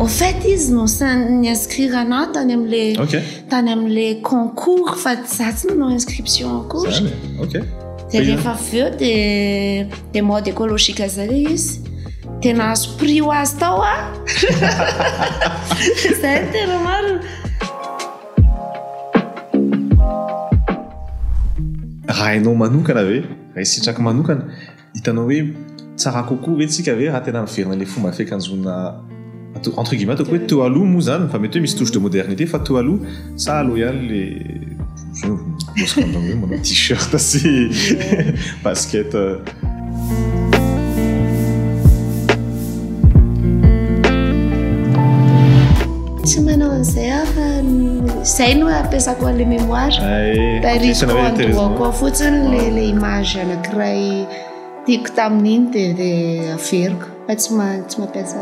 au fait izy no ny inscrire-na tany am'le concours fa zatsy nanao inscription akory de rehefa avy eo de mode écologique zay izy tena azo prix ho azy tao zay tena maro raha hainao manokana ve raha isitraka manokana hitanao hoe tsara kokoa ve tsika ve raha tena miverina le fomba fiakanjona entre guillemets ataoko hoe teo aloha moa zany fa mety hoe misy touche de modernité fa teo aloha sa aloha ihany le manao t-shirt sy basket tsy manao an'izay fa zay no ampiasako an'le mémoire tarisiko andohako fotsiny le image anankiray tiako tamin'iny de averiko fa tsy mampiasa.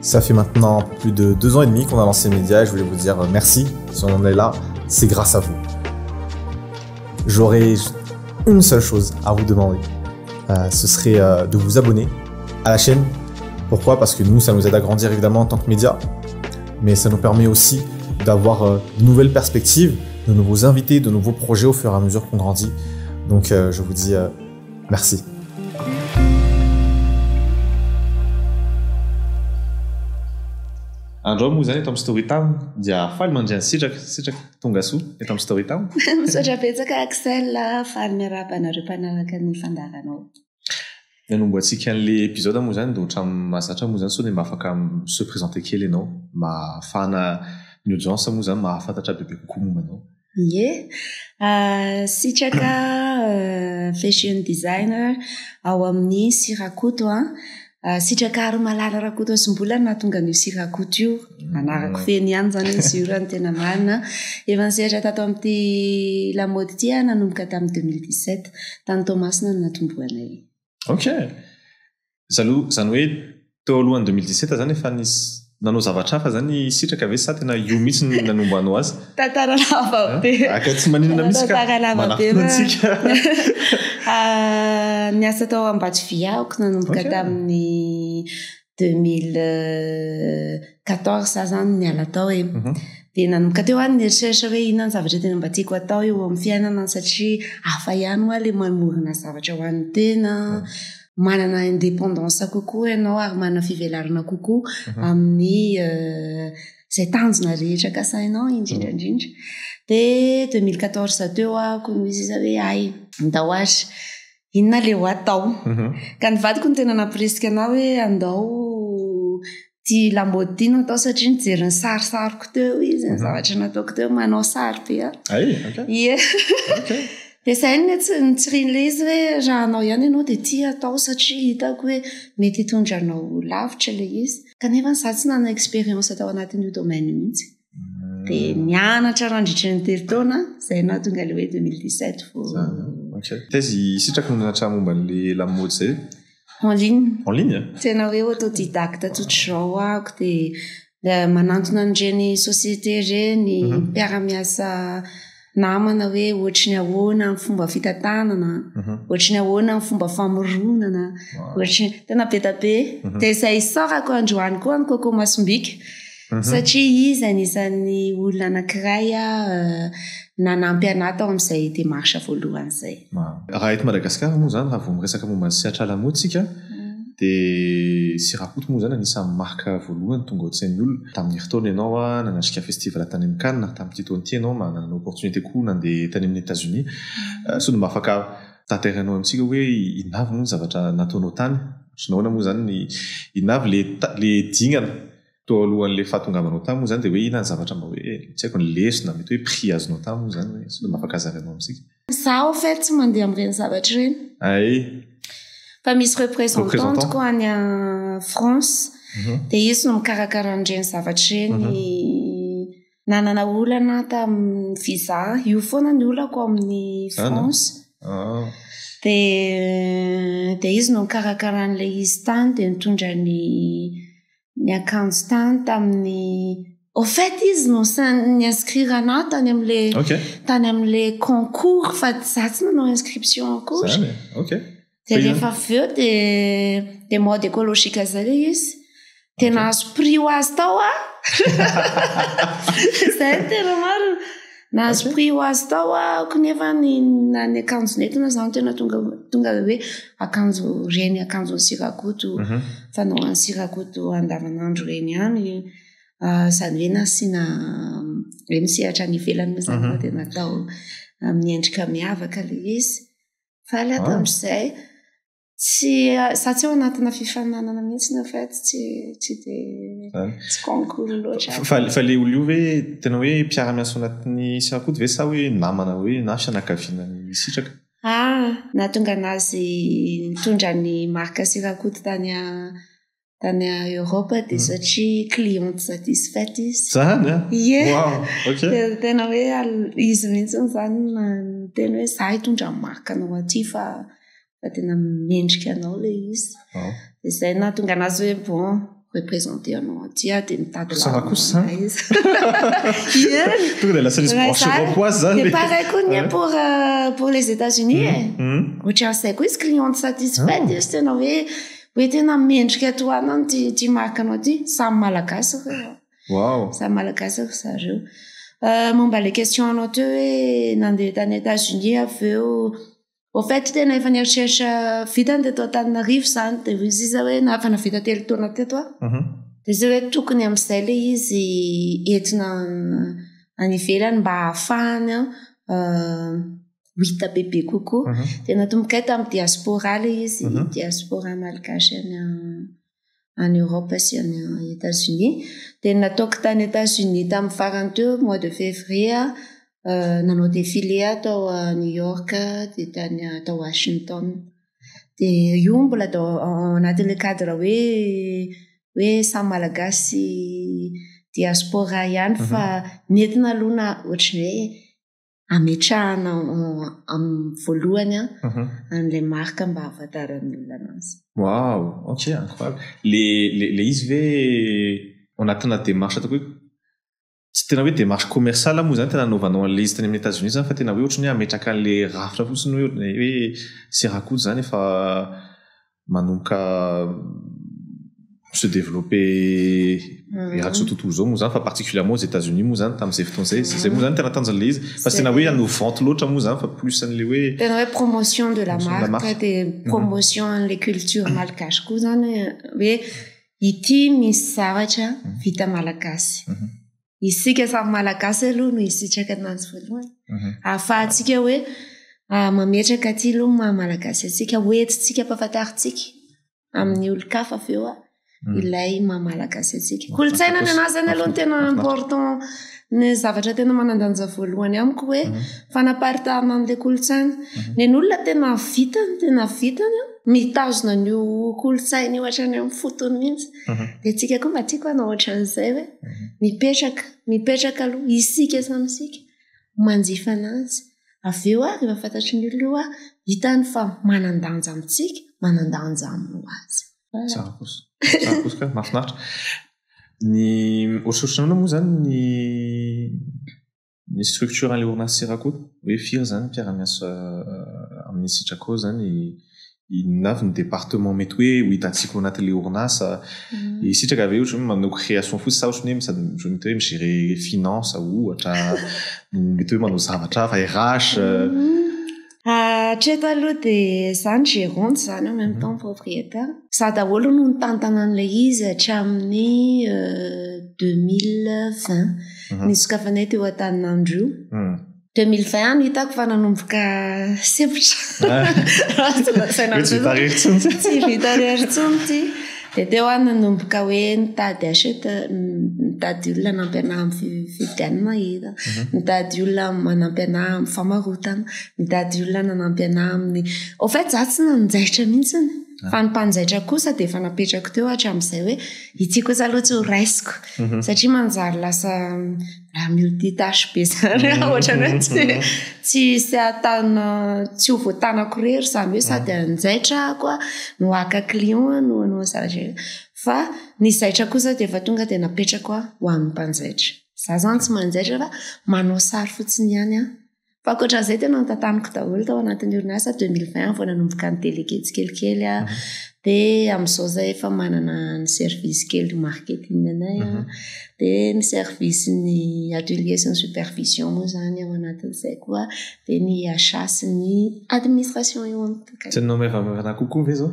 Ça fait maintenant plus de 2 ans et demi qu'on a lancé Média et je voulais vous dire merci. Si on en est là, c'est grâce à vous. J'aurais une seule chose à vous demander. Ce serait de vous abonner à la chaîne. Pourquoi ? Parce que nous, ça nous aide à grandir évidemment en tant que média. Mais ça nous permet aussi d'avoir de nouvelles perspectives, de nouveaux invités, de nouveaux projets au fur et à mesure qu'on grandit. Donc je vous dis merci. Andreo moa zany eto amin'ny Storytown dia faly mandray sitraka tonga soa eto amin'ny Storytown. Misaotra betsaka Axel faly miarahaba anareo mpanaraka ny fandaranao. Nanomboantsika an'le épisode moa zany dia ohatrany mahazatra moa zany sao dia mba afaka se présenter kely ianao mba ahafahana ny audience moa zany mahafantatra bebe kokoa momba anao. Ie, sitraka fashion designer ao amin'ny Sirakoto sitraka ary malala Rakoto Asimbolana nahatonga n'io Sirakoto io anarako feny ihany zany izy io raha ny tena marina efa nisehatra tato amin'ity lamaody ity nanomboka tamin'ny 2017 tany Tomasina no natomboanay. Ok, zany hoe teo alohan'ny 2017 zany efa nisy nanao zavatra hafa zany sitraka ve sa tena io mihitsy ny nanombo anao azy? Tantara lava be. Aka tsy maninona mihitsy ka manafina antsika. Niasa tao Ambatondriaka nanomboka tamin'ny 2014 zany niala tao dia nanomboka teo any nieritreritra hoe inona ny zavatra tena mba tiako atao eo amin'ny fiainana satria hafa ihany hoa le mamorona zavatra ho an'ny tena manana indépendance kokoa ianao ary manana fivelarana kokoa amin'ny izay tanjona rehetra kasainao indrindrandrindra. Dia 2014 teo ko misy izy hoe ay andao ary inona le ho atao ka ny vadiko ny tena nampirisika anao hoe andao ty lamaody ty natao satria nijery ny sarisariko teo izy ny zavatra nataoko teo manao sary be ie dia zay ny tsirian'le izy hoe raha anao ihany ianao dia tia atao satria hitako hoe mety hitondranao lavitra le izy kanefa za tsy nanana expérience atao anatin'io domaine mihitsy dia nianatra randritra ny telo taona zay nahatonga le hoe 2017 taizy sitraka nanatra momba n'le lamaody zay en ligne tena hoe autodidacte tsotr'izao ako dia manantona an'ireny société reny mpiara-miasa namana hoe ohatry ny ahoana ny fomba fitantanana ohatry ny ahoana ny fomba famoronana ohatry tena be da be dia izay sarako androany koa ny Coco Masombika satria izy anisan'ny olona anankiray nanampy anahy tao amin'izay démarche voalohany izay. Raha eto Madagasikara moa zany raha vao miresaka momba ny sehatra lamaody tsika dia Sirakoto moa zany anisan'ny marka voalohany tonga ao an-tsain'ny olona tamin'ny heritaona ianao nanatrika festival tany amin'ny Cannes tamin'ity taona ity ianao manana opportunité koa nandeha tany amin'ny États-Unis sao dia mba afaka tanterainao amintsika hoe inavy moa ny zavatra nataonao tany nahoana moa zany inavy le dingana teo alohan'le fahatongavanao tany moa zany dia hoe inona ny zavatra mba hoe tsy haiko ny lesona mety hoe prix azonao tany moa zany sao dia mba afaka azarainao amintsika. Za au fait tsy mandeha amin'ireny zavatra ireny fa misy représentante koa any France dia izy no mikarakara an'ireny zavatra ireny nanana olana tamin'ny visa io foana ny olako amin'ny France dia izy no mikarakara an'le izy tany dia nitondra ny akanjo tany tamin'ny au fait izy no ny inscrire anahy tany amin'le concours fa za tsy nanao inscription akory dia rehefa avy eo dia mode écologique zay izy tena azo prix ho azy tao zay tena maro nahazo prix ho azy tao konefa ny akanjony entona zany tena tonga hoe akanjo reny akanjo ny sirakoto fanaovany sirakoto andavanandro reny any sady hoe nasiana hoe misehatra ny ivelany moa zany tena atao amin'ny endrika miavaka le izy fa le atao amin'izay tsy satsy ao anatina fifaninanana mihitsy na fait tsy concours loatra fa le olo io hoe tena hoe mpiara-miasa ao anatin'ny sirakoto ve sa hoe namana hoe na fianakaviana ny sitraka nahatonga anazy mitondra ny marika sirakoto tany Europe dia satria cliente satisfaite izy zany tena hoe izy mihitsy zany tena hoe za hitondra ny marika anao aty fa tena mendrika anao le izy dia zay nahatonga anazy hoe bon représenter anao aty dia mitady lavana izy tonga dia lasa nisy branche rempoise zany dia pareil koa pour les États-Unis ohatra zay koa izy cliente satisfaite izy tena hoe tena mendrika toanany ty marika anao aty samy malagasy samy malagasy zareo momba les questions anao teo hoe nandeha tany États-Unis avy eo au fait tena efa nieritreritra vitany teto Antananarivo zany dia izy hoe nafa navita 3 taona teto dia zay hoe tokony amin'izay le izy entina any ivelany mba hahafahany hita bebe kokoa dia natomboka tamin'ny diaspora le izy diaspora malagasy any Europe sy any États-Unis dia nataoko tany États-Unis tamin'ny farany teo mois de février nanao défilé atao New York dia tany atao Washington dia io mbola anatin'le cadre hoe samy malagasy diaspora ihany fa nentina aloha ohatran'ny hoe ametrahana amin'ny voalohany an'ilay marika mba hahafantaran'ny olona anazy ok incroyable le izy ve anatina démarche atako hoe tsy tena hoe démarche commerciale moa zany tena nanaovanao an'ilay izy tany amin'ny États-Unis zany fa tena hoe ohatrany hoe ametraka an'ilay rafitra fotsiny hoe sirakoto zany efa manomboka se développer eraky zao tontolo zao moa zany fa particulièrement aux États-Unis moa zany tamin'izay fotoana zay moa zany tena tanjan'ilay izy fa tsy tena hoe ano vente loatra moa zany fa plus an'ilay hoe tena hoe promotion de la marque dia promotion an'ilay culture malagasy koa zany hoe ity misy zavatra vita malagasy isika samy malagasy aloha no isitraka anazy voalohany ahafahantsika hoe mametraka aty aloha maha-malagasy atsika hoentintsika mpahafantaritsika amin'ny olo-kafa avy eo ilay maha-malagasy atsika kolotsaina ny anazy zany aloha tena important ny zavatra tena manandanja voalohany amiko hoe fanaparitahana an'ilay kolotsaina ny olona tena vitany mitazona nyo kolotsaina io ohatrany amin'ny fotony mihitsy dia tsika koa mba tiako anao ohatran'izay hoe mipetraka aloha isika samysika manjifa anazy avy eo rehefa fantatry ny olona io hitany fa manandanja amintsika manandanja amin'ny azy tsara kosa ka mahafinaritra ny ohatrohatranao moa zany ny structure an'ilay orinasa sirakoto hoe firy zany mpiara-miasa amin'ny sitrako zany inavy ny département mety hoe ho hitantsika ao anatin'ilay orinasa sitraka ave ohatra hoe manao création fotsy sa ohatra hoe sady mety hoe migérer finance ohatra mety hoe manao zavatra fa RH hatreto aloha dia zany gérante zany en même temps propriétaire za daholo no nitantana an'ilay izy hatramin'ny 2020 nisokafanay teo an-taninandro 2020 no hitako fa nanomboka sepotra tsy vita rery-tsony ty dia teo any nanomboka hoe nitady acheta nitady olona nampianahy amin'ny fividianana hira nitady olona manampy anahy amin'ny famarotana nitady olona nanampy anahy amin'ny au fait za tsy nanjaitra mihitsiny fa ny mpanjaitra kosa dia efa napetrako teo hatramin'izay hoe ity kosa aloha tsy ho raisiko satria manjary lasa raha multitâche be zany ohatrany hoe tsy atana tsy ho voatanako rery zany hoe sady anjaitra koa no aka client no zavatra fa ny zaitra kosa dia efa tonga dia napetrako ho an'ny mpanjaitra za zany tsy manjaitra fa manao sary fotsiny ihany fa ankoatran'izay tena notantaniko daholo tao anatin'ny orinasa 2020 vao nanomboka ny délégué kelikely a dia amin'izao zay efa manana ny service kely marketing anay a dia ny service ny atelier sy ny supervision moa zany ao anatin'izay koa dia ny achat sy ny administration eo amin'ny tsy nanao maivamaivana kokoa ve zao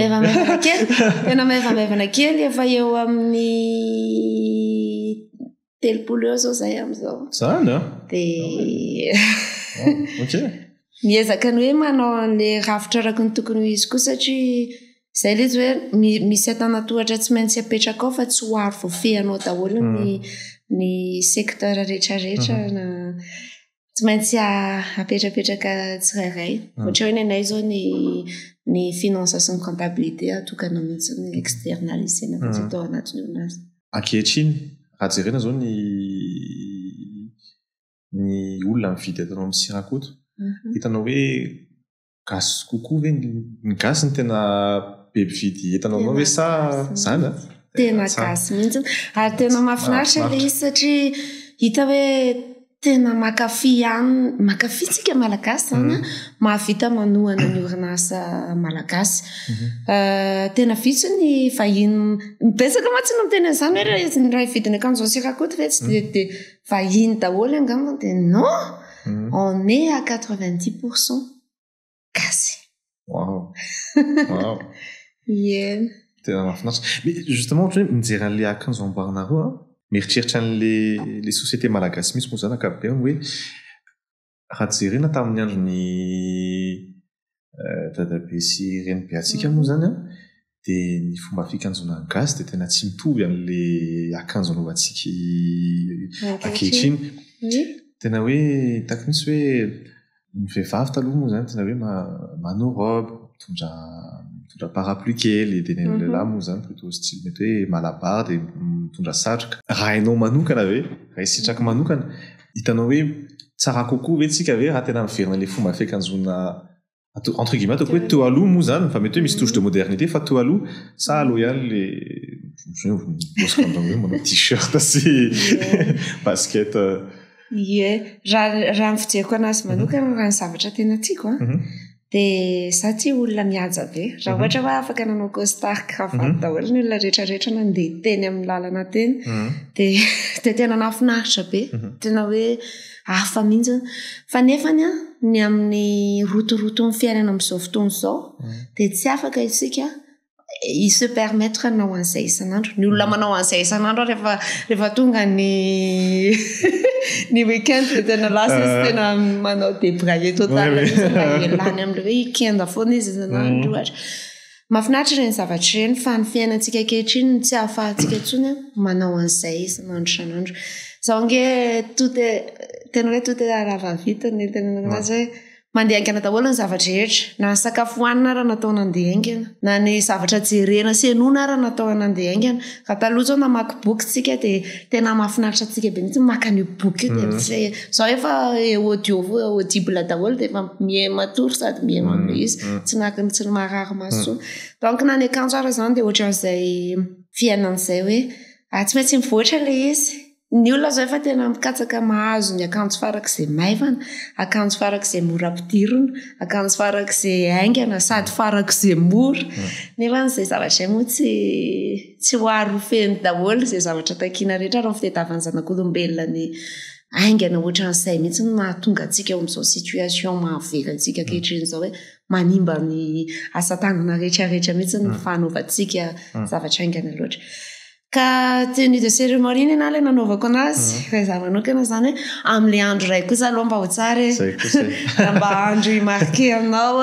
maivamaivana kely tena maivamaivana kely efa eo amin'ny 30 eo zao zay amin'izao zany a dia ok miezaka ny hoe manao an'le rafitra araky ny tokony ho izy koa satria izay le izy hoe misy atanatohatra tsy maintsy apetraka ao fa tsy ho aro voafehanao daholo ny secteur rehetrarehetra na tsy maintsy apetrapetraka tsirairay ohatra hoe ny anay zao ny finance sy ny comptabilité atokana mihitsy ny externalisena mihitsy atao anatiny onazy ankehitriny raha jerena zao ny olona mividy atanao amin'ny sirakoto hitanao hoe gasy kokoa ve ny gasy ny tena be mpividy entanao anao hoe sa zany a tena gasy mihitsy ary tena mahafinaritra le izy satria hita hoe tena makafitsika malagasy zany a mahavita manohana ny orinasa malagasy tena vitsy ny vahiny mibetsaka matsy no miteny an'izany hoe raha hividiny akanjo zao sirakoto ve tsy dia vahiny daholo angamba dia non on est à 90% gasy wow yeah tena mahafinaritra mais justement ohatra hoe mijery an'le akanjo amboarinareo a mieritreritra an'le société malagasy misy moa zany akabe hoe raha jerena tamin'ny androny dadabe sy renibe atsika moa zany a dia ny fomba fikanjona gasy dia tena tsy mitovy amin'le akanjo anaovantsika ankehitriny tena hoe taky misy hoe ny vehivavy taloha moa zany tena hoe manao robe mitondra parapluie kely dia ny lehilahy moa zany plutôt style mety hoe malabar dia mitondra satroka raha hainao manokana ve raha isitraka manokana hitanao hoe tsara kokoa ve tsika ve raha tena miverina le fomba fiakanjona entre guillemets ataoko hoe teo aloha moa zany fa mety hoe misy touche de modernité fa teo aloha sa aloha ihany le manao t-shirt sy basket ie raha ny fijeriko anazy manokana raha ny zavatra tena tiako dia za tia olona mihaja be raha ohatra hoe afaka nanao costard cravatte daholo ny olona rehetrarehetra nandeha teny amin'ny lalana teny dia tena nafinaritra be tena hoe hafa mihitsy fa nefany a ny amin'ny rotoroton'ny fiainana amin'izao fotoana izao dia tsy afaka isika il se permettre nanao an'izay isan'andro ny olona manao an'izay isan'andro rehefa tonga ny weekend dia tena lasa izy tena manao débraillé total elany amin'le hoe weekend foana izy isan'andro ohatra mahafinaritra ireny zavatra ireny fa ny fiainantsika ankehitriny tsy ahafahantsika intsony manao an'izay isan'andro isan'andro zao nge tena hoe tout est à la va-vite ny tena anazy hoe mandeha aingana daholo ny zavatra rehetra na ny sakafo hohanina raha natao nandeha aingana na ny zavatra jerena sy enona raha natao nandeha aingana ka taloha zao namaky boky tsika dia tena mahafinaritra tsika be mihitsy maka ny boky io dia zao efa audible daholo dia efa mihematoro sady mihemamle izy tsy nakiny tsy marary maso donc na ny akanjo ara zany dia ohatran'izay fiainan'izay hoe tsy maintsy mivoatra le izy ny olona zao efa tena mikatsaka mahazo ny akanjo farak'izay maivana akanjo farak'izay mora ampidirona akanjo farak'izay aingana sady farak'izay mora nefa n'izay zavatra moa tsy ho aro feny daholo izay zavatra takiana rehetra raha ny fitadiavan'ny zanak'olombelona ny aingana ohatran'izay mihitsy no mahatonga antsika eo amin'izao situation mahavera antsika ankehitriny izao hoe manimba ny asa tanana rehetrarehetra mihitsy ny fanaovantsika zavatra aingana loatra ka tenue de cérémonie na ilay nanaovako anazy raha izaho manokana zany hoe amin'ilay andro iray kosa aloha mba ho tsara mba andro marqué aminao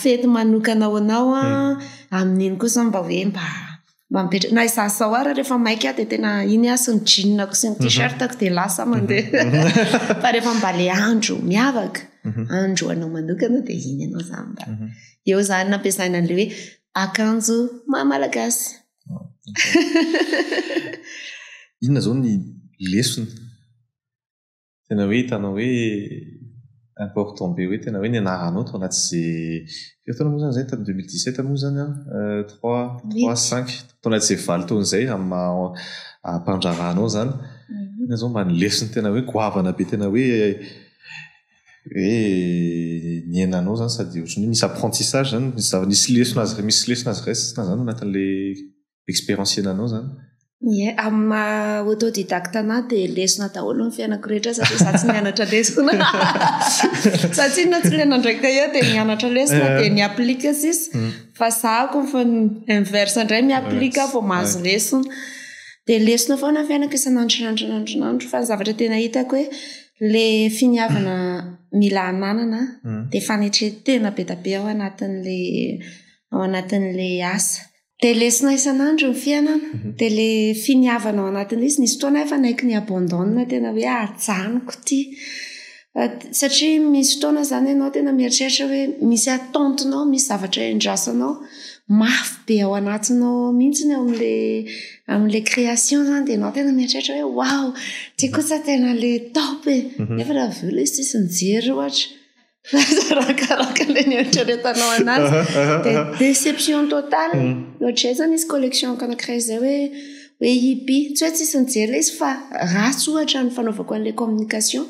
fety manokana anao amin'iny kosa mba hoe mba mipetra na izasao ara rehefa maika dia tena iny sy ny jeanako sy ny t-shirtako dia lasa mandeha fa rehefa mba le andro miavaka andro anao manokana dia iny ianao zany mba eo zany nampiasaina an'le hoe akanjo malagasy inona zao ny lesona tena hoe hitanao hoe important be hoe tena hoe ny anaranao tao anaty izay fiataona moa zany zay tamin'ny 2017 moa zany 3-5 tao anaty izay 7 taona izay amin'ny ampandraranao zany ina zao mba ny lesona tena hoe goavana be tena hoe ny henanao zany sady ohatrany misy apprentissage zany misy lesona azy resina zany anatin'le expérience henanao zany amin'ny autodidacte ana dia lesona daholo ny fiainako rehetra satria za tsy nianatra lesona satria na tsy lena ndraika eo dia nianatra lesona dia ny aplika sisy fa zahako fa inverse indray miaplika vao mahazo lesona dia lesona foana fiainako isan'andro fa ny zavatra tena hitako hoe le finiavana mila ananana dia fanetretena be da be ao anatin'le asa dia lesona isan'andro ny fiainana dia le finiavana ao anatin'izy nisy fotoana efa naiky ny abandonna tena hoe ajanoko ty satria misy fotoana zany ianao tena mieritreritra hoe misy atontinao misy zavatra endrasanao mafy be ao anatinao mihitsy ny amin'le création zany dia anao tena mieritreritra hoe wow ty kosa tena le top nefa raha veo le sisy nijery ohatra rakaraka le nieritreretanao anazy dia déception totale ohatra zany izy collection anankiray zay hoe hipi tsy hoe tsisy nijery le izy fa ratsy ohatra ny fanaovako an'le communication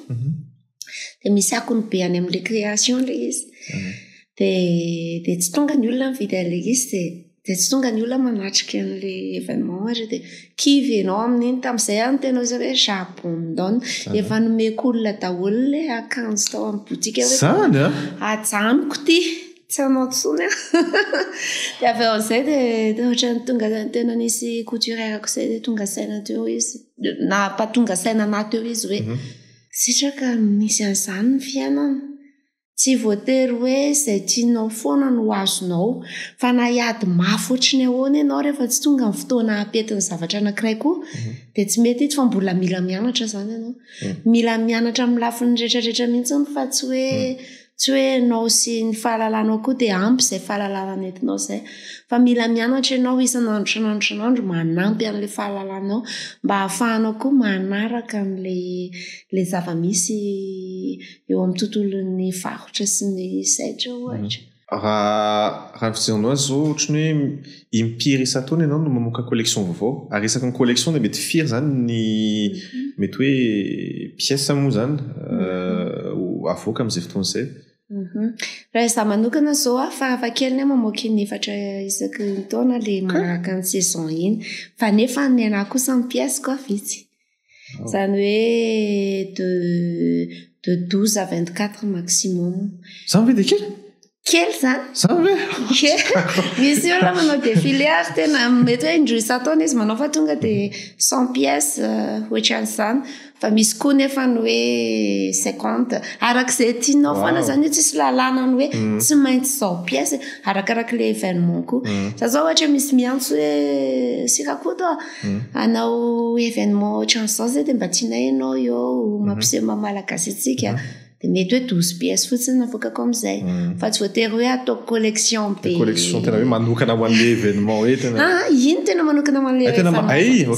dia misy akony be any amin'le création le izy dia tsy tonga ny olona mividy an'le izy dia tsy tonga ny olona manatrika an'le événement ohatra dia kivy ianao amin'iny tamin'izay any tena hoe hoe j'abandonne efa nomeko olona daholo le akanjo tao amin'ny botika zany ajanoko ty tsy anao tsony dia avy eo amin'izay dia ohatra ny tonga tena nisy couturièrako izay dia tonga saina teo izy na mpa tonga saina na teo izy hoe sitraka misy an'izany ny fiainana tsy voatery hoe izay tianao foana no azonao fa na hiady mafy ohatriny ahoana ianao rehefa tsy tonga ny fotoana hapetin'ny zavatra anankiray koa dia tsy mety ity fa mbola mila mianatra zany ianao mila mianatra amin'ny lafiny rehetrarehetra mihitsy fa tsy hoe ianao sy ny fahalalanao koa dia ampy izay fahalalana nentinao izay fa mila mianatra ianao isan'andro manampy an'ilay fahalalanao mba hahafahanao koa manaraka n'le zava-misy eo amin'ny tontolon'ny varotra sy ny zaitra ohatra raha ny fijeronao azy zao ohatrany hoe impiry isa-taona ianao no mamoaka collection vaovao ary resaka ny collection dia mety firy zany ny mety hoe pièce moa zany avoaka amin'izay fotoana izay raha izaho manokana zao fa kely ny mamoaka ny 4 isaky ny taona le manaraka ny saison iny fa nefa ny anahy kosa ny pièce koa vitsy zany hoe de 12 à 24 maximum zany ve dia kely zany zany ve misy olona manao défilé ary tena mety hoe indroa isa-taona izy manao fa tonga dia 100 pièces ohatran'izany fa misy koa nefa ny hoe 50 arak'izay tianao foana zany io tsisy lalàna ny hoe tsy maintsy zao pièce arakarak'le événement koa za zao ohatra misy miantso hoe sirakoto anao événement ohatran'izao zay dia mba tianay ianao eo mampiseho mamalagasy antsika dia mety hoe 12 pièces fotsiny navokako amin'izay fa tsy voatery hoe ataoko collection be collection tena hoe manokana ho an'le événement hoe tena iny tena manokana ho an'le événement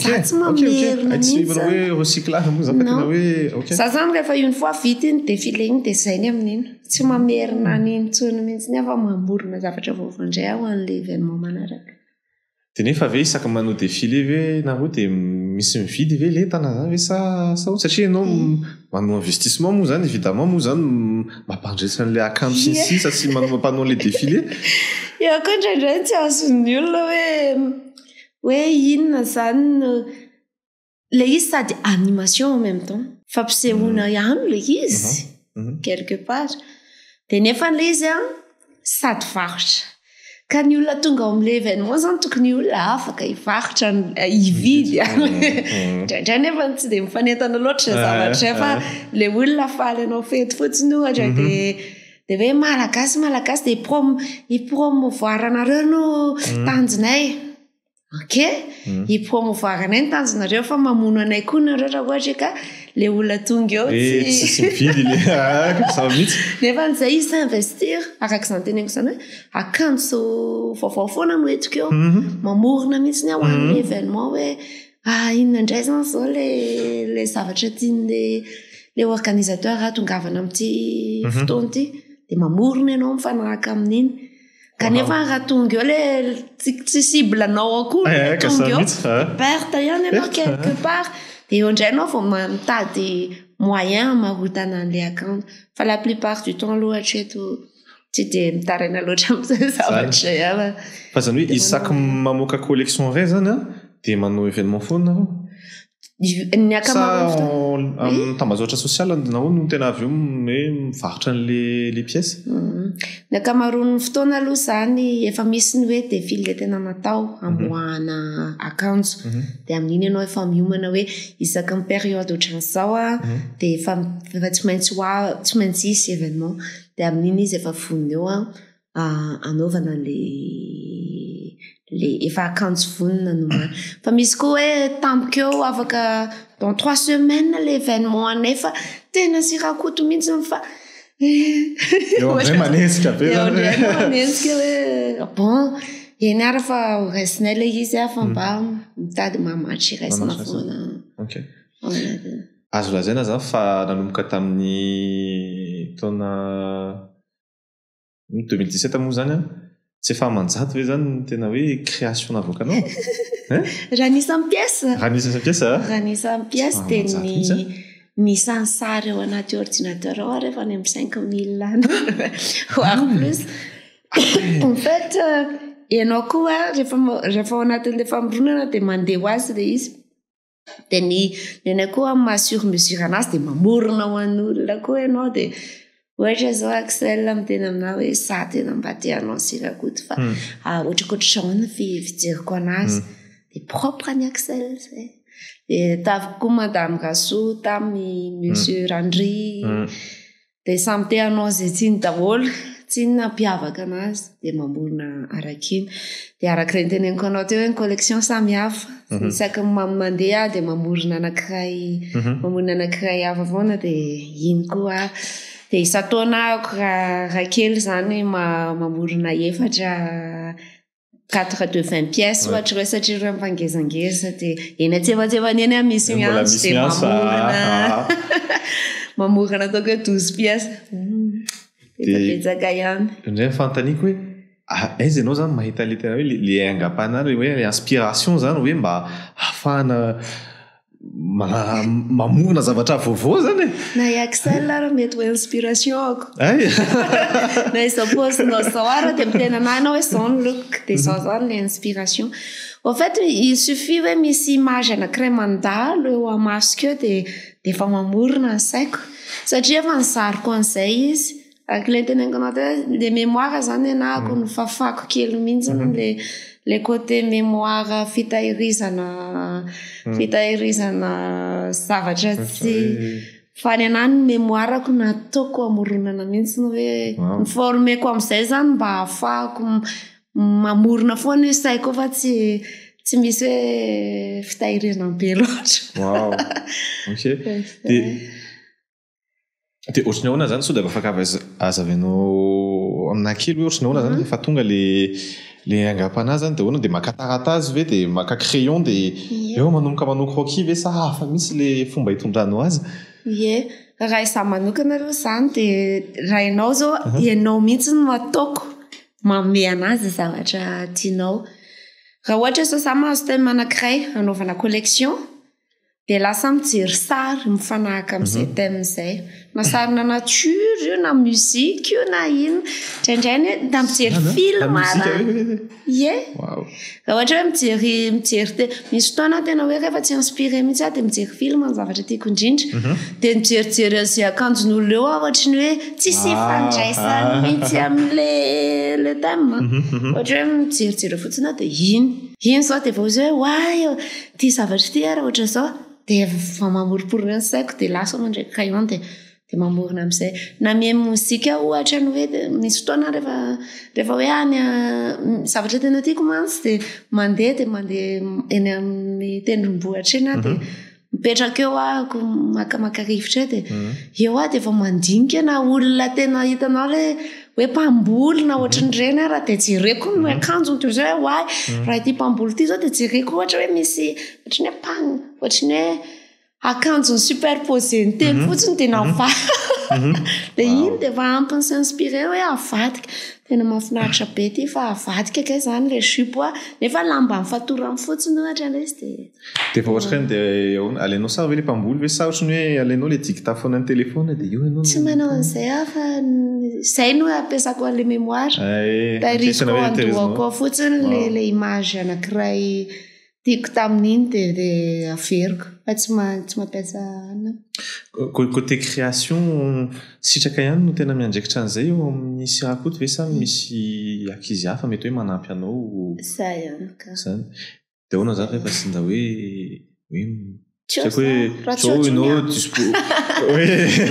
za tsy mamerina mihitsy hoe recyclage moa zany tena hoe za zany rehefa une fois vita iny défilé iny dia zay ny amin'iny tsy mamerina an'iny tsony mihitsy nefa mamorona zavatra vaovao indray aho an'le événement manaraka dia nefa ve isaka manao défilé ve na hoe dia misy mividy ve le entana zany ve sa satria ianao manao investissement moa zany évidemment moa zany mampandresa an'le akanjo sisa sy mampanao le défilé eo koa indraindray tsy azon'ny olona hoe inona zany le izy sady animation en même temps fampisehoana ihany le izy quelque part dia nefa le izy sady varotra ka ny olona tonga ao amin'le événement zany tokony olona afaka hivarotra hividy indraindray nefa tsy dia mifanentana loatra zavatra fa le olona faly anao fety fotsiny ohatra dia hoe malagasy dia hipromouvoir anareo no tanjonay ok hipromouvoir anay ny tanjonareo fa mamono anay koa nareo raha ohatra ka le olona tonga eo tsy mividy le mihitsy nefa n'izay izy investir arak'izany teneniko izany hoe akanjo vaovao foana no entiko eo mamorona mihitsy ny ao an'le événement hoe inona indray zany zao le zavatra tian'le organisateur tongavana amin'ity fotoana ity dia mamorona ianao mifanaraka amin'iny kanefa raha tonga eo le tsy cible anao akory tonga eo perte ihany ianao quelque part dia eo indray ianao vao mitady moyen marotana an'ilay account fa la plupart du temps aloha hatreto tsy dia mitaraina loatra amin'izay zavatra ihany fa zany hoe isaky mamoaka collection iray zany a dia manao événement foana nareo ny ankamaroany amin'ny tambazoatra sosial nareo no tena avy eo hoe mivarotra an'le pièces ny ankamaroan'ny fotoana aloha zany efa misy ny hoe défilé tena natao amoahana akanjo dia amin'iny ianao efa miomana hoe isaky ny période ohatran'izao a dia efa tsy maintsy hisy événement dia amin'iny izy efa vonona eo a anaovana le efa akanjo vonona nomana fa misy koa hoe tampoka eo afaka dans 3 semaines l'événement anefa tena sirakoto mihitsy fa eo amin'izay manenjika be manenjika hoe bon eny ara fa raisina ilay izy fa mba mitady mamatry raisina foana azo lazaina zany fa nanomboka tamin'ny taona 2017 moa zany a tsy efa manjato hoe zany tena hoe création navoakanao raha nisan'ny pièce raha nisan'ny pièce dia nisan'ny sary eo anaty ordinateur ao rehefa any amin'ny 5000 voire plus en fait ianao koa rehefa ao anatin'ilay famoronana dia mandeha ho azy ilay izy dia ny anay koa masure mesure anazy dia mamorona ho an'olona koa ianao dia ohatra zao Axel miteny aminao hoe sa tena mba tianao sirakoto fa ohatrakoatra ny fijeriko anazy dia propre ny Axel zay dia tavy madame Rasoa tamin'ny monsieur Randry dia samy teanao zay tsiny daholo tsy nampiavaka anazy dia mamorona arak'iny dia araka ny teneniko anao teo hoe ny collection samihafa isaky mandeha dia mamorona anankiray hafa foana dia iny koa dia isataona raha kely zany mamorona efatra 4 de 20 pièces ohatra hoe satria ireo mifangezangeza dia eny atsevany eny misy miantso dia mamorana ataoko hoe 12 pièces dia betsaka ihany indray fantaniko hoe aiza ianao zany mahita le tena hoe le angam-panana hoe inspiration zany hoe mba hafahana mamorona zavatra vaovao zany na Axel ara mety ho inspiration ako na isaposinao zao ara dia mitena anao hoe zao ny look dia zao zany le inspiration en fait il suffit hoe misy image anankiray mandalo eo amasoko eo dia efa mamorona ny saiko satria efa nizariko an'izay izy akilay teneniko anao teo le mémoire zany anahako ny fafako kely mihitsy le côté mémoire fitahirizana zavatra tsy fa ny anahy ny mémoireko nataoko amoronana mihitsy hoe niformeko amin'izay zany mba hahafahako mamorona foana io saiko fa tsy misy hoe fitahirizana be loatra dia ohatrany ahoana zany so dia afaka azavenao aminakely hoe ohatrany ahoana zany rehefa tonga le angam-panahy zany dia ahoana dia maka taratazy ve dia maka crayon dia eo manomboka manao croquis ve sa hafa misy le fomba hitondranao azy raha izaho manokana aloha zany dia raha ianao zao ianao mihitsy no ataoko manome anazy zavatra tianao raha ohatra zao za mahazo thème anankiray anaovana collection dia lasa mijery sary mifanahaka amin'izay thème izay na sarina nature io na muzika io na ino indraindray na mijery film raha ohatra hoe mijery misy fotoana tena hoe rehefa tsy inspiré mihitsy dia mijery film ny zavatra tiako indrindra dia mijerijery an'izay akanjon'olona eo ohatra ny hoe tsisy fandraisany mihitsy amin'le thème ohatra hoe mijerijery fotsiny dia iny zao dia vao hoe way ty zavatra ty ara ohatra zao dia efa mamoriporona ny saiko dia lasa mandraiky crayon dia mamorona amin'izay na mie mozika ohatra ny hoe misy fotoana rehefa hoe any zavatra tena tiako mantsy dia mandeha eny amin'ny tendrombohitra eny dia mipetraka eo ahako makamaka rivotra dia eo dia efa mandinika na olona tena hitanao hoe mpamboly na ohatrany reny ara dia jereko ny akanjo ny toy izao hoe raha ity mpamboly ity zao dia jereko ohatra hoe misy ohatrany hoe pagna ohatrany hoe akanjony superposé ny telo fotsiny tena de iny de fa ampiny s'inspiré hoe avadika tena mahafinaritra be ty fa avadika kay zany le jupe nefa lamba fatorany fotsiny ohatra izy de fa ohatra de alainao sary le mpamboly ve sa ohatrany hoe alainao le dictaphone ny téléphone de io ianao tsy manao an'izay fa zay no ampiasako an'le mémoire tairiko andohako fotsiny le image anankiray tiako tamin'iny de averiko fa tsy mampiasa côté création sitraka ihany no tena miandraikitra an'izay eo amin'ny Sirakoto ve sa misy ankizy hafa mety hoe manampy anao za ihany ka zany de ahoana zany rehefa sinda hoe tsako hoe ianao dispo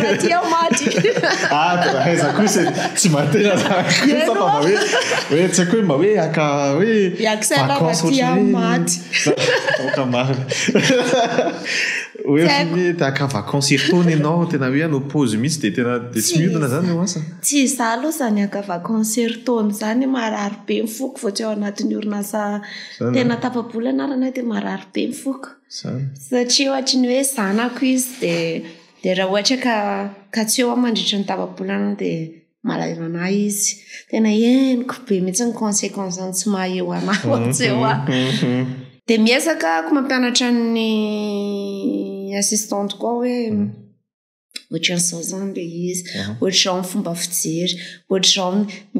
ratia maty za kosa tsy matena hoe tsy haiko hoe ma hoe aka hoe ratia maty hoe aka vacances irtaona ianao tena hoe anao pause mihitsy de tena de tsy miodina zany eo asa tsy za aloha zany aka vacances irtaona zany marary be mifoko vao tsy ao anatin'ny orinasa tena tapabola anarana de marary be mifoko satria ohatry ny hoe zanako izy de raha ohatra ka tsy eo mandritra ny tapabolana de malaina anahy izy tena henoko be mihitsy ny conséquence ny tsy maha eo anahy tsy eo de miezaka ako mampianatra ny assistante koa hoe ohatran'izao zany le izy ohatran'izao ny fomba fijery ohatran'izao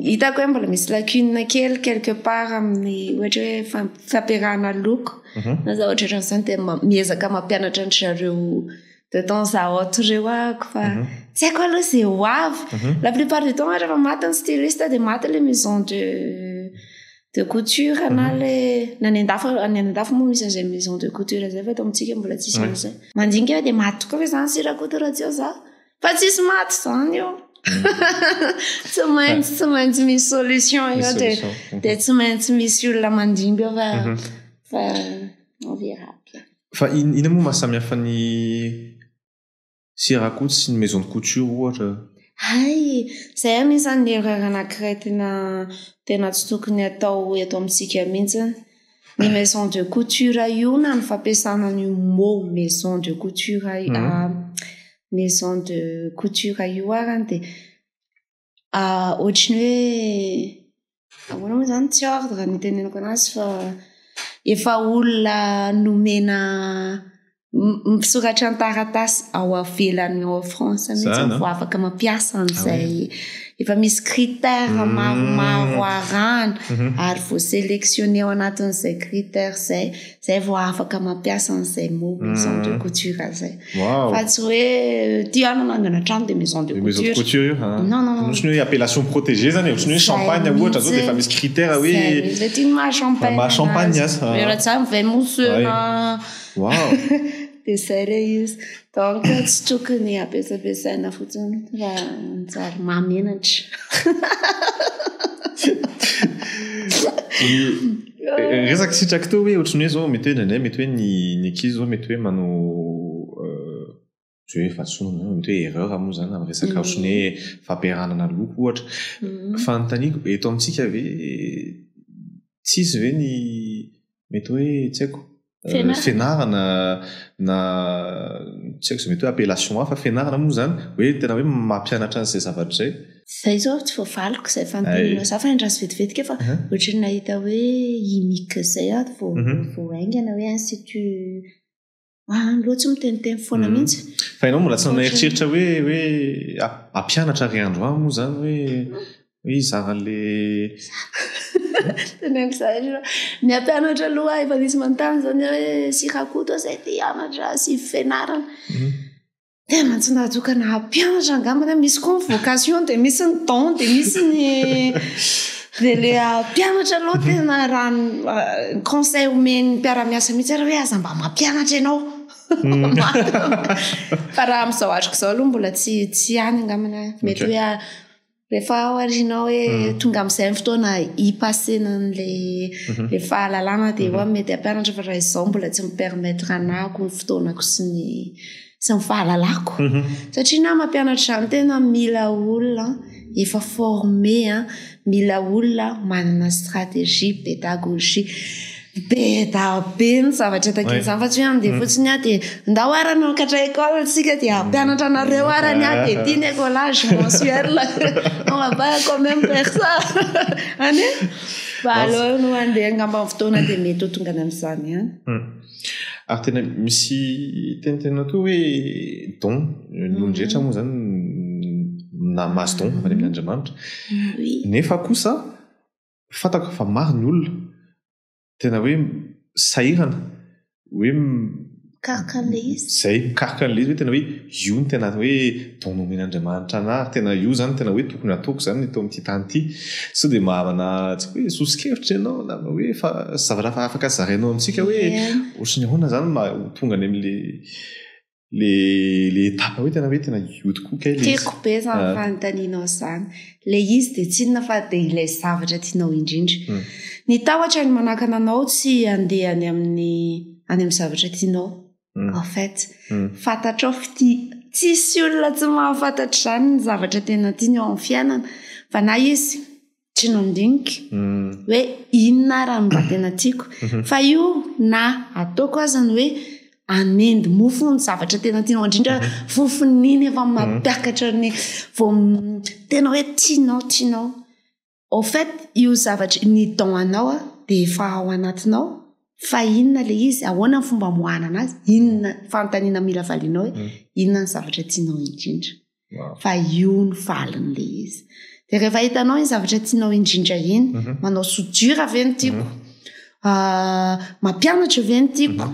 hitako hoe mbola misy lacune kely quelque part amin'ny ohatra hoe fampiarahana loko na za ohatran'izany de miezaka mampianatra ny zareo de temps à autre reo ako fa tsy haiko aloha zay ho avy la plupart du temps rehefa maty ny styliste de maty le maison de couture na le any andafo moa misy an'izay maison de couture zay fa eto amintsika mbola tsisy an'izay mandinika hoe de maty koa hoe zany Sirakoto raha tsy eo za fa tsisy maty zany io tsy maintsy misy solution io de tsy maintsy misy olona mandimby eo fa on verra fa ina moa mahasamihafa ny Sirakoto sy ny maison de couture ohatra zay anisan'ny erreur anankiray tena tsy tokony atao eto amintsika mihitsy ny maison de couture io na ny fampiasana ny mot maison de couture maison de couture io arany de ohatriny hoe ahoana moa zany tsy ordre ny teneniko anazy fa efa olona nomena misoratra ny taratasy ao avelany ao France mihitsy vao afaka mampiasa an'izay efa misy critère maromaro arahana ary vao sélectionné ao anatin'izay critère zay vao afaka mampiasa an'izay mot maison de couture zay fa tsy hoe tiana nangana trano de maison de couture non ohatrany hoe appellation protégée zany ohatrany hoe champagne ohatra zao de efa misy critère hoe le tiny champagne azy raha tsy vay mosena de zay re izy donc tsy tokony ampiasaina fotsiny raha njary mahamenatra resaka sitraka to hoe ohatrany hoe zao mety hoe nandray mety hoe ny ankizy zao mety hoe manao hoe fahatsonana mety hoe erreur moa zany amin'ny resaka ohatrany hoe fampiarahanana loko ohatra fa nytaniko eto amintsika ve tsisy ve ny mety hoe tsy haiko fianarana na tsy haiko mety hoe appellation hafa fianarana moa zany hoe tena hoe mampianatra an'izay zavatra zay zay zao tsy voavaliko zay fantenina za fa endrasy vetivetika fa ohatrany nahita hoe imika zay vao aingana hoe institut loatsy miteniteny foana mihitsy fa ianao mbola tsy nanaeritreritra hoe ampianatra ry androany moa zany hoe izara le ny ampianatra aloha efa nisy manontany zany hoe Sirakoto zay te hianatra sy fianarana de mantsy natokana ampianatra angamba misy koa ny vocation de misy ny don de misy ny de le ampianatra aloha tena raha conseil omeny mpiara-miasa mihitsy ara hoe aza mba mampianatra ianao fa raha am'izao atriko zao aloha mbola tsy any angambana mety hoe rehefa aorianao hoe tonga amin'izay fotoana hipassena le fahalalana de eo mety ampianatra fa raha izao mbola tsy mipermettre anako ny fotoanako sy ny fahalalako satria na mampianatra zany tena mila olona efa formé mila olona manana stratégie pédagogie be da be ny zavatra takin'izany fa tsy hoe andeha fotsiny a dia ndao arany miakatra école tsika dia mpianatra anareo arany a dia tia ny écolage mensuel on va pas quand même faire ça any fa aleo no andeha angamba ny fotoana dia mety ho tonga amin'izany ihany ary tena misy tenatena to hoe don nondrehetra moa zany na maso don avy any amin'Andriamanitra nefa kosa fatako fa maro ny olona tena hoe sahirana hoe mikarokan'le izy zay mikarokan'le izy hoe tena hoe io ny tena hoe don nomen'Andriamanitra ana tena io zany tena hoe tokony ataoko zany eto amin'ity tany ity sao dia mahavana tsika hoe sosikevitra ianao na hoe fa zavatra fa afaka zarainao amintsika hoe ohatrany ahoana zany tonga any amin'le le etapa hoe tena io tokoa kay tiako be zany fanontanianao izany le izy dia tsy inona fa dia ilay zavatra tianao indrindra ny tahotra ny manakana anao tsy andeha any amin'ny zavatra tianao en fait fantatrao tsisy olona tsy mahafantatra izany ny zavatra tena tiany ao amin'ny fiainana fa na izy tsy nandinika hoe inona raha mba tena tiako fa io na ataoko azany hoe anendy mofo ny zavatra tena tianao indrindra fofon'iny efa mampiakatra ny vao tena hoe tianao au fait io zavatra ny don anao dia efa ao anatinao fa inona le izy ahoana ny fomba moana anazy inona fanontaniana mila valinao hoe inona ny zavatra tianao indrindra fa io ny valin'le izy dia rehefa hitanao ny zavatra tianao indrindra iny manao soudure avy ny tiako mampianatra avy ny tiako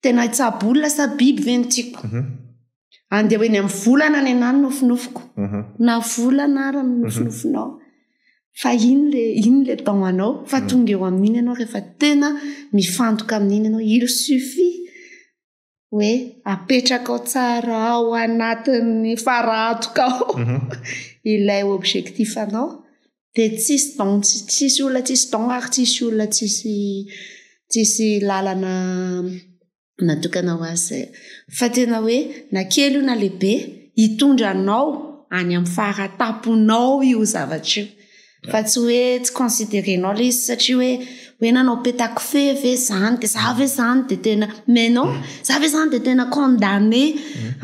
tena hitsabolona sa biby ve ny tiako andeha hoe ny amin'ny volana ny anany nofinofiko na volana ara ny nofinofinao fa iny le don anao fa tonga eo amin'iny ianao rehefa tena mifantoka amin'iny ianao il suffit hoe apetraka ao tsara ao anatin'ny faratoka ao ilay objectif anao dia tsisy don tsisy olona tsisy don ary tsisy olona tsisy lalana natokana ho azy fa tena hoe na kely io na lehibe hitondra anao any amin'ny farataponao io zavatra io fa tsy hoe tsy considérenao le izy satria hoe nanao petako fe ve zany dia za ve zany dia tena mais non za ve zany dia tena condamné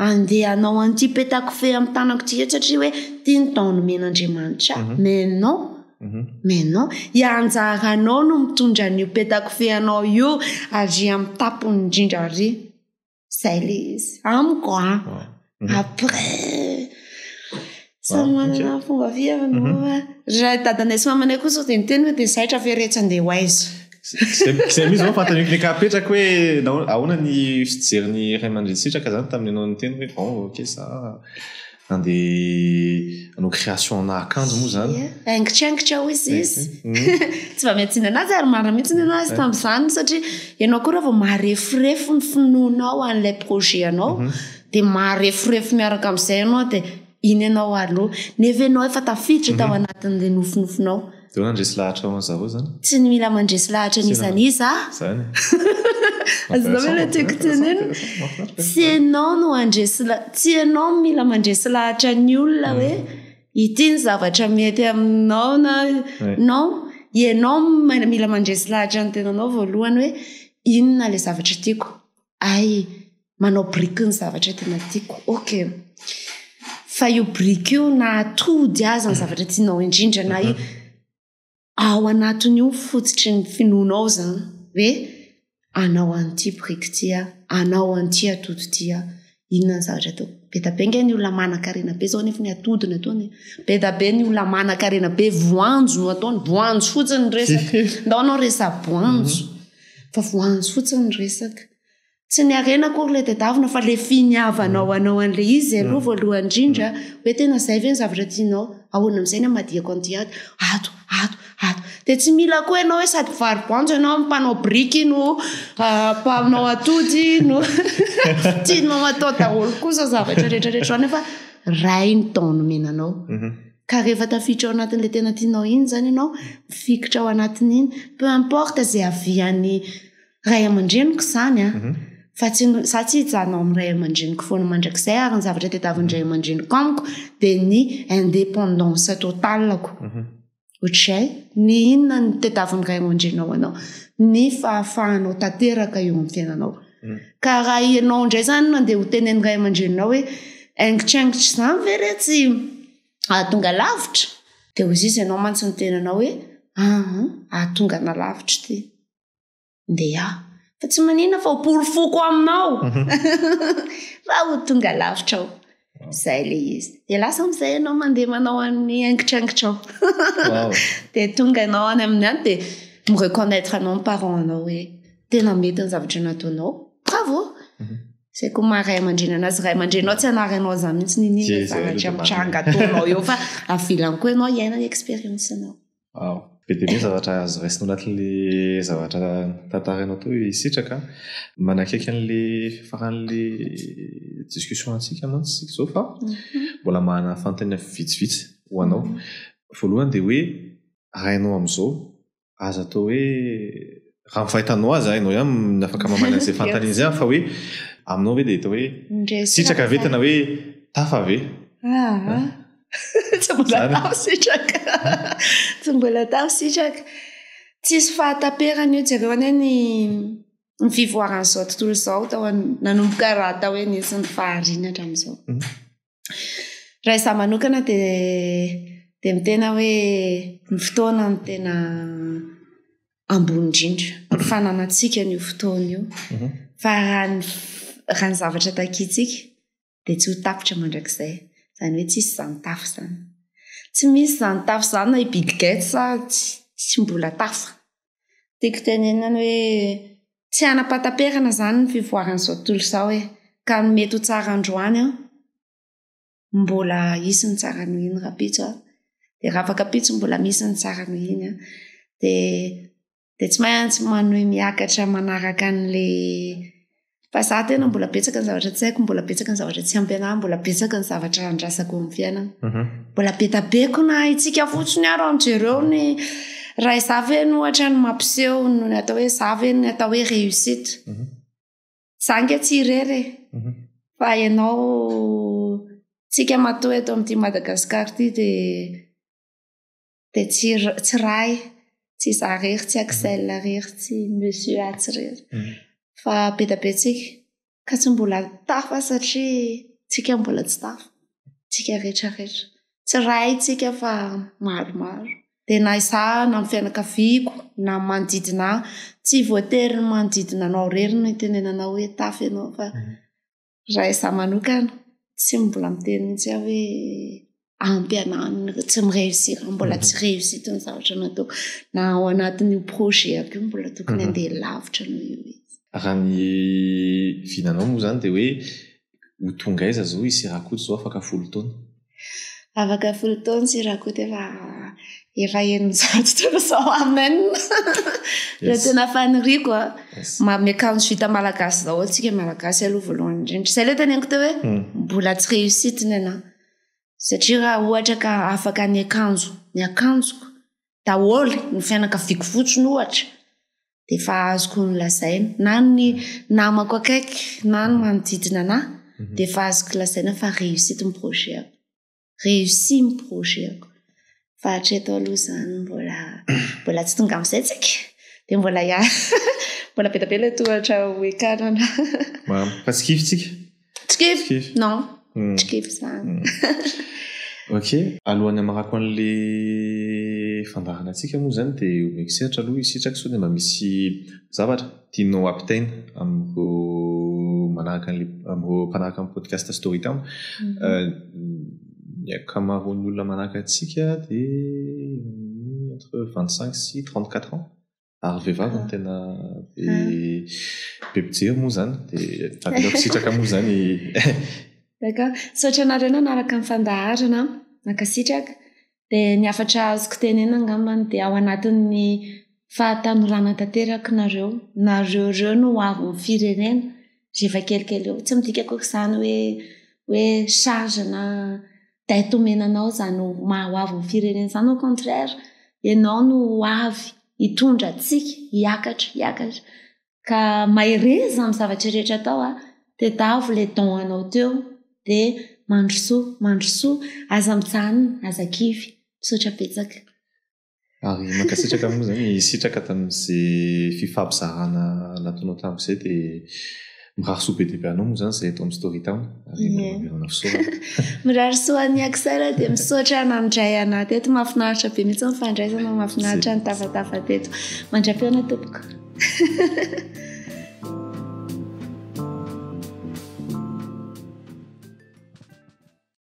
andeha anao an'ity petako fe amin'ny tanako ty eto satria hoe tia ny don nomen'Andriamanitra mais non ianjaranao no mitondra n'io petako fe anao io ary amin'ny tapony indrindra ary zay le izy amiko après samy manana fomba fihavanao raha dadanay sy mamanay kosa dia niteny hoe dia zaitra feretra andeha ho aiza zay misy zao fantaniko kapetraka hoe ahoana ny fijerin'ny ray aman-drentsitraka zany tamin'ny anao ny teny hoe bon ok ça andeha anao création na akanjo moa zany aingitraingitra ho izy tsy mba miantsina anazy ary marina mihitsy ny anazy tamin'izany satria ianao koa raha vao maharefirefo ny finoanao an'ilay projet anao dia maharefirefo miaraka amin'izay ianao dia iny ianao aloha nefa ianao efa tafiditra tao anatin'ilay nofinofinao dia ho nandresy lahatra ao an'izao zany tsy ny mila mandresy lahatra nizaniza zany azonao hoe le tiako tenena tsy ianao no tsy ianao mila mandresy lahatra ny olona hoe ity ny zavatra mety aminao na non ianao mila mandresy lahatra ny tenanao voalohany hoe inona le zavatra tiako ay manao briky ny zavatra tena tiako ok fa io briky io na atody azy ny zavatra tianao indrindra na io ao anatin'io fotsitry ny finoanao zany hoe anao an'ity briky tia anao an'ity atody tia inona ny zavatra tao be da be nge ny olona manan-karena be zao nefa ny atody ny ataony be da be ny olona manan-karena be voanjo no ataony voanjo fotsiny ny resaka ndao anao resa voanjo fa voanjo fotsiny ny resaka tsy ny arena kory le tedavina fa le finiavanao anao an'le izy aloha voalohany indrindra hoe tena zay ve ny zavatra tianao ahoana amin'izay ny amadiako an'ity ato dia tsy mila koa ianao hoe sady variboanjo ianao mpanao briky no mpanao atody no tianao atao daholo kosa zavatra rehetrarehetra nefa ray ny don nomenanao ka rehefa tafiditra ao anatin'le tena tianao iny zany ianao fikitra ao anatin'iny peu importe zay avian'ny ray aman-dreniko zany fa za tsy hijanao amin'ny ray aman-dreniko foana mandrakizay ary ny zavatra tetavin'ny ray aman-dreniko amiko dia ny indépendance totalako ohatray ny inona ny tedaviny ray aman-drenao anao ny fahafahanao tanteraka eo amin'ny fiainanao ka raha ianao indray zany mandeha ho teneny ray aman-drenao hoe aingitraingitra zany ve re tsy ahatonga lavitra dia ozy izy ianao mantsy ny tenanao hoe ahatonga na lavitra ty ndeha fa tsy manina fa ho porofoko aminao fa ho tonga lavitra ao zay le izy dia lasa amin'izay ianao mandeha manao an'ny aingitraingitrao dia tonga ianao any amin'ny any dia mireconnaître anao ny parent anao hoe tena mety ny zavatra nataonao bravo zay koa maharay aman-dreny anazy ray aman-drenao tsy anaranao zany mihitsy ninina zavatra mitranga ataonao eo fa avilany koa ianao hiaina ny expérience anao be dia be zavatra azo raisinao anatin'le zavatra tantaranao tao isitraka manakaiky an'le faran'le discussion antsika mantsy sika zao fa mbola mahana fanontaniana vitsivitsy ho anao voalohany dia hoe rainao amin'izao aza atao hoe raha mifahitanao azy hainao ihany afaka mamana an'izay fanontaniana izay fa hoe aminao ve dia atao hoe sitraka ve tena hoe tafa ve tsy mbola tao sitraka tsy mbola tao sitraka tsisy fahataperana io jereo any ny fivoaran'izao tontolo izao tao nanomboka raha tao hoe nisy ny fahariana hatramin'izao raha izaho manokana dia mitena hoe ny fotoana ny tena ambony indrindra ny fananantsika n'io fotoana io fa raha ny zavatra takitsika dia tsy ho tapitra mandrakizay zany hoe tsisy zany tafo zany tsy misy zany tafo zany na ibidigaity sa tsy mbola tafa tiako tenenana hoe tsy anapataperana zany ny fivoaran'izao tontolo izao hoe ka ny mety ho tsara androany mbola isy ny tsara noho iny rapitso dia raha afaka pitso mbola misy ny tsara noho iny dia tsy maintsy manohy miakatra manaraka an'le fa za tena mbola betsaka ny zavatra tsy haiko mbola betsaka ny zavatra tsy ampy anahy mbola betsaka ny zavatra andrasako amin'ny fiainana mbola betabeko na itsika fotsiny ary amin'jereo ny raha izavy no ohatra ny mampiseho no ny atao hoe zavy ny atao hoe réussite zanga tsy irery fa ianao tsika matoa eto amin'ity Madagasikara ity dia tsy ray tsy zarery tsy axel rery tsy monsieur atsirery fa betabetsika ka tsy mbola tafa satria tsika mbola tsy tafa tsika rehetrarehetra tsy ray tsika fa maromaro dia na izaho na amin'ny fianakaviako na manodidina tsy voatery ny manodidina anao rery no itenenanao hoe tafa ianao fa raha izaho manokana tsy mbola miteny mihitsy aho hoe ampy anahy tsy mireusir mbola tsy réussite ny zavatra nataoko na ao anatin'io projet ako io mbola tokony andeha lavitra no io izy raha ny vinanao moa zany dia hoe ho tonga aiza zao isirakoto zao afaka 10 taona afaka 10 taona sirakoto efa enin'izao tontolo izao amen raha tena faniriako miakanjo vita malagasy zao antsika malagasy aloha voalohany indrindra izay le teneniko teo hoe mbola tsy réussite ny anahy satria raha ohatra ka afaka ny akanjoko daholo ny fianakaviako fotsiny ohatra dia efa azoko ny lazaina na ny namako akaiky na ny manodidina anahy dia efa azoko lazaina fa réussite ny projet ako réussi ny projet ako fa hatreto aloha zany mbola tsy tonga amin'izay tsika dia mbola mbola betapela tohatra hoekanana fa tsy kify tsika tsy kify non tsy kify zany ok alohan'ny amarako an'le fandarana antsika moa zany dia omeko sehatra aloha isitraka sao dia mba misy zavatra tianao ampitaina amin'ireo manaraka amin'ny podcast story time ny akamaroan'ny olona manaraka antsika dia entre 25 sy 34 ans ary vehivavy no tena be mpijery moa zany dia tatilako sitraka moa zany d'accord saotra anareo nanaraka ny fandaharana nakasitraka dia ny afatra azoko tenena angambany dia ao anatin'ny fahatanorana tanteraka nareo reo no avy ny firenena rehefa kelikely eo tsy midika koa izany hoe charge na taitomenanao zany maha ho avy ny firenena izany au contraire ianao no avy hitondra atsika hiakatra ka mahereza amin'ny zavatra rehetra tao tedavo le don anao teo dia mandrosoa aza mijanona aza kivy misaotra betsaka Ary mankasitraka moa zany sitraka tamin'izay fifampizarana nataonao tamin'izay dia mirary soa be dia be anao moa zany izay eto amin'ny story town ary mamerana fisaorana. Mirary soa aniako sara dia misaotra nandray anahy teto. Mahafinaritra be mihitsy ny fandraisana, mahafinaritra ny tafatafa teto. Mandram-piona tompoko.